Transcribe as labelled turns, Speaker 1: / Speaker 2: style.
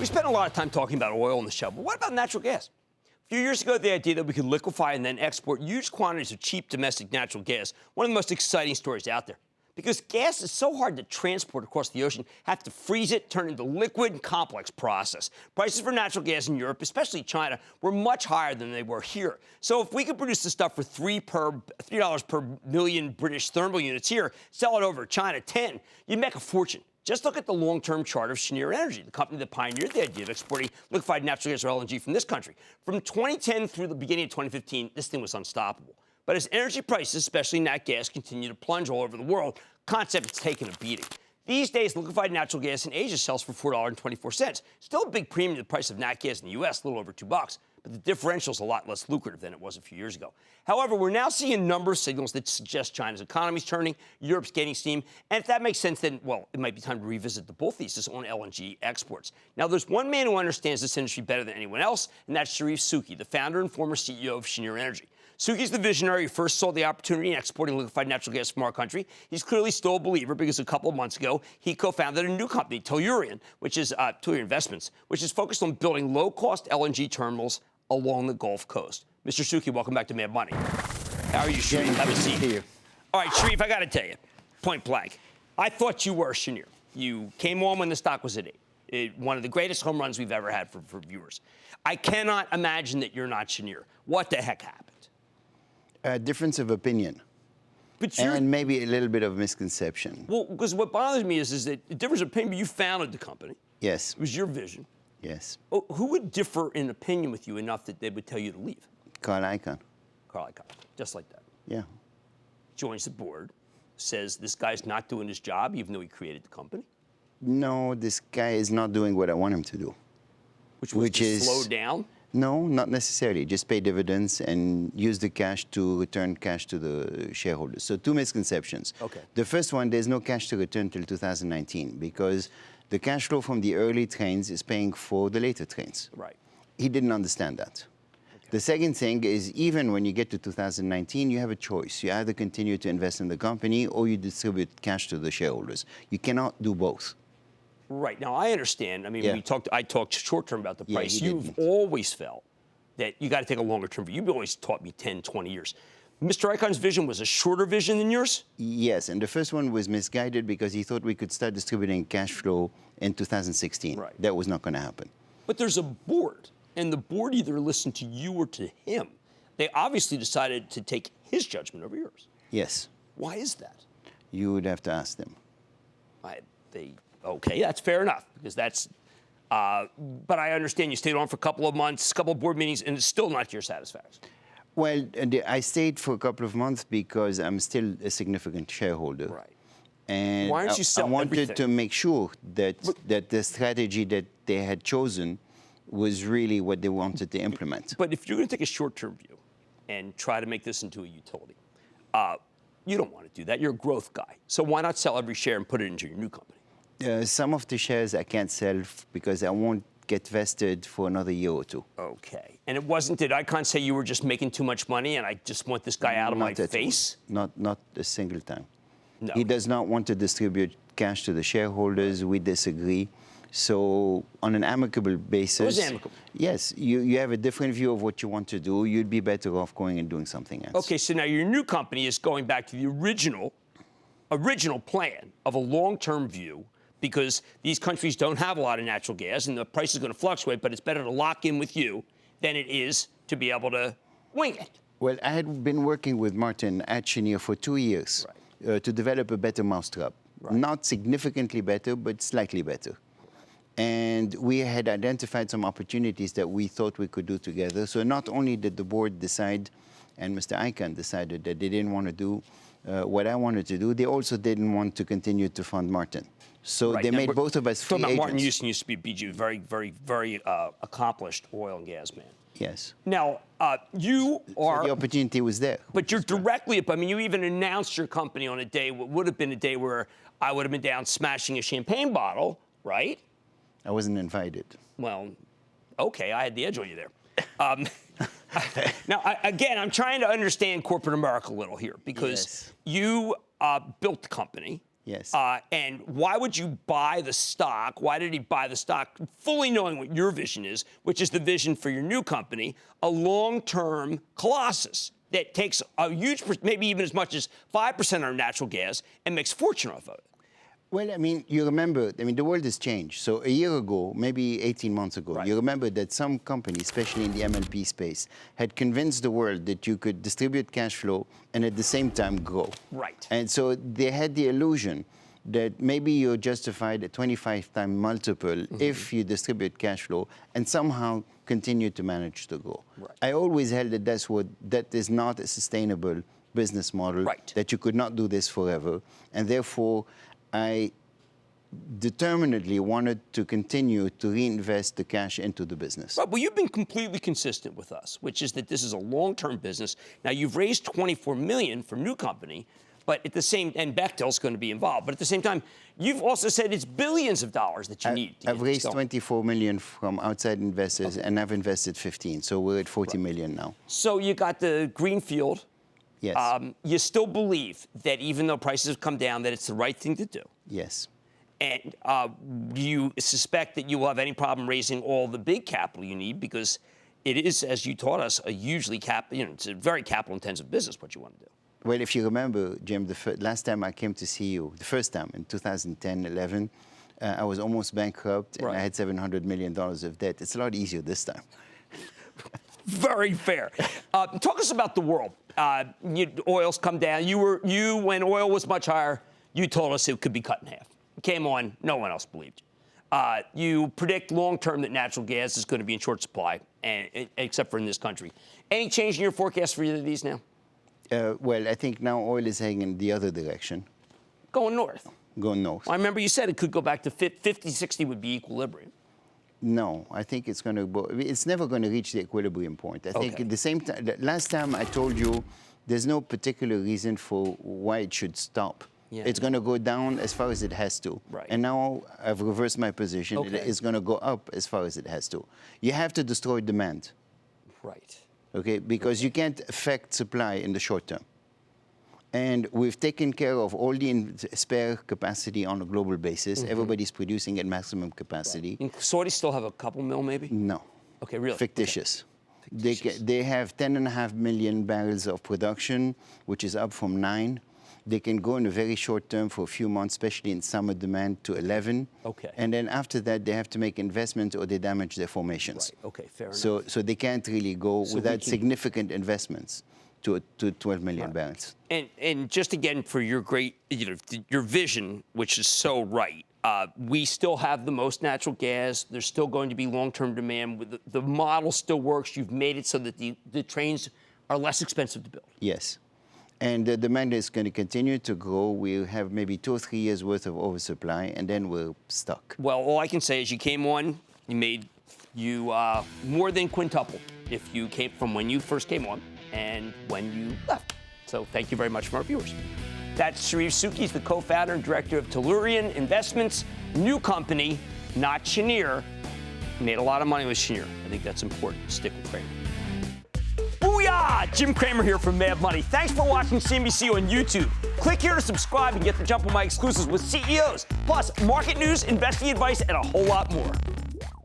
Speaker 1: We spent a lot of time talking about oil on the show, but what about natural gas? A few years ago, the idea that we could liquefy and then export huge quantities of cheap domestic natural gas, one of the most exciting stories out there. Because gas is so hard to transport across the ocean, have to freeze it, turn it into liquid, complex process. Prices for natural gas in Europe, especially China, were much higher than they were here. So if we could produce the stuff for $3 per million British thermal units here, sell it over to China 10, you'd make a fortune. Just look at the long-term chart of Cheniere Energy, the company that pioneered the idea of exporting liquefied natural gas or LNG from this country. From 2010 through the beginning of 2015, this thing was unstoppable. But as energy prices, especially nat gas, continue to plunge all over the world, concept is taking a beating. These days, liquefied natural gas in Asia sells for $4.24. Still a big premium to the price of nat gas in the U.S., a little over $2. But the differential is a lot less lucrative than it was a few years ago. However, we're now seeing a number of signals that suggest China's economy is turning, Europe's gaining steam, and if that makes sense, then, well, it might be time to revisit the bull thesis on LNG exports. Now, there's one man who understands this industry better than anyone else, and that's Charif Souki, the founder and former CEO of Cheniere Energy. Souki's the visionary who first saw the opportunity in exporting liquefied natural gas from our country. He's clearly still a believer because a couple of months ago, he co-founded a new company, Tellurian, which is Tellurian Investments, which is focused on building low-cost LNG terminals along the Gulf Coast. Mr. Souki, welcome back to Mad Money. How are you, Charif? Have a seat here. All right, Charif, I got to tell you, point blank, I thought you were Cheniere. You came on when the stock was at 8. One of the greatest home runs we've ever had for viewers. I cannot imagine that you're not Cheniere. What the heck happened?
Speaker 2: A difference of opinion. And maybe a little bit of misconception.
Speaker 1: Well, because what bothers me is that the difference of opinion, you founded the company.
Speaker 2: Yes.
Speaker 1: It was your vision.
Speaker 2: Yes.
Speaker 1: Oh, who would differ in opinion with you enough that they would tell you to leave?
Speaker 2: Carl Icahn.
Speaker 1: Carl Icahn, just like that.
Speaker 2: Yeah.
Speaker 1: Joins the board, says this guy's not doing his job, even though he created the company.
Speaker 2: No, this guy is not doing what I want him to do.
Speaker 1: Which is slow down?
Speaker 2: No, not necessarily. Just pay dividends and use the cash to return cash to the shareholders. So two misconceptions.
Speaker 1: Okay.
Speaker 2: The first one, there's no cash to return till 2019 because the cash flow from the early trains is paying for the later trains.
Speaker 1: Right.
Speaker 2: He didn't understand that. Okay. The second thing is even when you get to 2019, you have a choice. You either continue to invest in the company or you distribute cash to the shareholders. You cannot do both.
Speaker 1: Right. Now, I understand. I mean, I talked short-term about the price. You've always felt that you got to take a longer-term view. You've always taught me 10, 20 years. Mr. Icahn's vision was a shorter vision than yours?
Speaker 2: Yes, and the first one was misguided because he thought we could start distributing cash flow in 2016.
Speaker 1: Right.
Speaker 2: That was not going to happen.
Speaker 1: But there's a board, and the board either listened to you or to him. They obviously decided to take his judgment over yours.
Speaker 2: Yes.
Speaker 1: Why is that?
Speaker 2: You would have to ask them.
Speaker 1: Okay, that's fair enough, because that's, but I understand you stayed on for a couple of months, a couple of board meetings, and it's still not to your satisfaction.
Speaker 2: Well, I stayed for a couple of months because I'm still a significant shareholder.
Speaker 1: Right.
Speaker 2: And
Speaker 1: why don't you sell
Speaker 2: I wanted
Speaker 1: everything?
Speaker 2: to make sure that the strategy that they had chosen was really what they wanted to implement.
Speaker 1: But if you're going to take a short-term view and try to make this into a utility, you don't want to do that. You're a growth guy. So why not sell every share and put it into your new company?
Speaker 2: Some of the shares I can't sell because I won't get vested for another year or two.
Speaker 1: Okay. And it wasn't, did Icahn say you were just making too much money and I just want this guy out of my face?
Speaker 2: Not a single time.
Speaker 1: No.
Speaker 2: He does not want to distribute cash to the shareholders. We disagree. So on an amicable basis... It
Speaker 1: was amicable.
Speaker 2: Yes. You have a different view of what you want to do. You'd be better off going and doing something else.
Speaker 1: Okay, so now your new company is going back to the original plan of a long-term view, because these countries don't have a lot of natural gas and the price is going to fluctuate, but it's better to lock in with you than it is to be able to wing it.
Speaker 2: Well, I had been working with Martin at Cheniere for 2 years to develop a better mousetrap. Right. Not significantly better, but slightly better. And we had identified some opportunities that we thought we could do together. So not only did the board decide, and Mr. Icahn decided that they didn't want to do what I wanted to do, they also didn't want to continue to fund Martin. So they made both of us free agents.
Speaker 1: Martin Houston used to be BG, very, very, very accomplished oil and gas man.
Speaker 2: Yes.
Speaker 1: Now, you are...
Speaker 2: So the opportunity was there.
Speaker 1: But you're directly... I mean, you even announced your company on a day, what would have been a day where I would have been down smashing a champagne bottle, right?
Speaker 2: I wasn't invited.
Speaker 1: Well, okay, I had the edge on you there. Now, again, I'm trying to understand corporate America a little here, because you built the company.
Speaker 2: Yes.
Speaker 1: And why would you buy the stock? Why did he buy the stock? Fully knowing what your vision is, which is the vision for your new company, a long-term colossus that takes a huge, maybe even as much as 5% of natural gas and makes a fortune off of it.
Speaker 2: Well, I mean, you remember, the world has changed. So a year ago, maybe 18 months ago,
Speaker 1: Right.
Speaker 2: you remember that some companies, especially in the MLP space, had convinced the world that you could distribute cash flow and at the same time grow.
Speaker 1: Right.
Speaker 2: And so they had the illusion that maybe you're justified at 25-time multiple if you distribute cash flow and somehow continue to manage to grow.
Speaker 1: Right.
Speaker 2: I always held that that is not a sustainable business model,
Speaker 1: Right.
Speaker 2: that you could not do this forever. And therefore, I determinedly wanted to continue to reinvest the cash into the business.
Speaker 1: Right, well, you've been completely consistent with us, which is that this is a long-term business. Now, you've raised $24 million for new company, but at the same, and Bechtel's going to be involved, but at the same time, you've also said it's billions of dollars that you need to
Speaker 2: I've
Speaker 1: get
Speaker 2: raised
Speaker 1: this going.
Speaker 2: $24 million from outside investors, and I've invested 15, so we're at $40 million now.
Speaker 1: So you got the greenfield.
Speaker 2: Yes.
Speaker 1: You still believe that even though prices have come down, that it's the right thing to do.
Speaker 2: Yes.
Speaker 1: And do you suspect that you will have any problem raising all the big capital you need? Because it is, as you taught us, a hugely it's a very capital-intensive business, what you want to do.
Speaker 2: Well, if you remember, Jim, last time I came to see you, the first time in 2010-11, I was almost bankrupt, and
Speaker 1: Right.
Speaker 2: I had $700 million of debt. It's a lot easier this time.
Speaker 1: Very fair. Talk us about the world. Oil's come down. When oil was much higher, you told us it could be cut in half. It came on, no one else believed you. You predict long-term that natural gas is going to be in short supply, except for in this country. Any change in your forecast for either of these now?
Speaker 2: Well, I think now oil is heading in the other direction,
Speaker 1: Going north.
Speaker 2: going north.
Speaker 1: Well, I remember you said it could go back to 50, 60 would be equilibrium.
Speaker 2: No, I think it's going to. It's never going to reach the equilibrium point. I think
Speaker 1: Okay.
Speaker 2: at the same time. Last time I told you, there's no particular reason for why it should stop.
Speaker 1: Yeah.
Speaker 2: It's going to go down as far as it has to.
Speaker 1: Right.
Speaker 2: And now I've reversed my position.
Speaker 1: Okay.
Speaker 2: It's going to go up as far as it has to. You have to destroy demand,
Speaker 1: Right.
Speaker 2: okay? Because you can't affect supply in the short term. And we've taken care of all the spare capacity on a global basis. Everybody's producing at maximum capacity.
Speaker 1: And Saudis still have a couple mil, maybe?
Speaker 2: No.
Speaker 1: Okay, really?
Speaker 2: Fictitious.
Speaker 1: Fictitious.
Speaker 2: They have 10.5 million barrels of production, which is up from 9. They can go in a very short term for a few months, especially in summer demand, to 11.
Speaker 1: Okay.
Speaker 2: And then after that, they have to make investments or they damage their formations.
Speaker 1: Right. Okay, fair enough.
Speaker 2: So they can't really go
Speaker 1: So we
Speaker 2: without
Speaker 1: can-
Speaker 2: significant investments to 12 million barrels.
Speaker 1: And just again for your great, your vision, which is so right. We still have the most natural gas. There's still going to be long-term demand. The model still works. You've made it so that the trains are less expensive to build.
Speaker 2: Yes. And the demand is going to continue to grow. We'll have maybe 2 or 3 years worth of oversupply, and then we're stuck.
Speaker 1: Well, all I can say is you came on, you more than quintuple if you came from when you first came on and when you left. So thank you very much from our viewers. That's Charif Souki, he's the co-founder and director of Tellurian Investments, new company, not Cheniere. Made a lot of money with Cheniere. I think that's important. Stick with Cramer. Booyah! Jim Cramer here from Mad Money. Thanks for watching CNBC on YouTube. Click here to subscribe and get the jump on my exclusives with CEOs, plus market news, investing advice, and a whole lot more.